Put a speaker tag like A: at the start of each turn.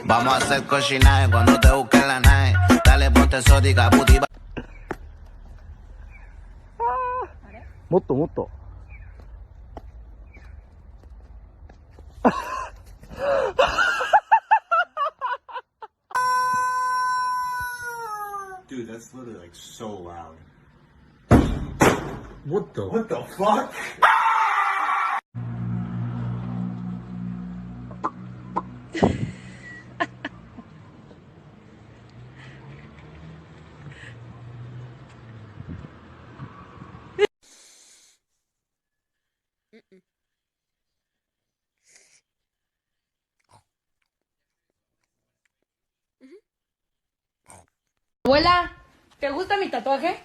A: Vamos a hacer cochinaje cuando te busquen la nave. Dale, ponte exótica, puti.
B: もっともっと。
C: Dude, that's literally like so loud.
B: What the?
C: What the fuck?
D: Abuela, ¿te gusta mi tatuaje?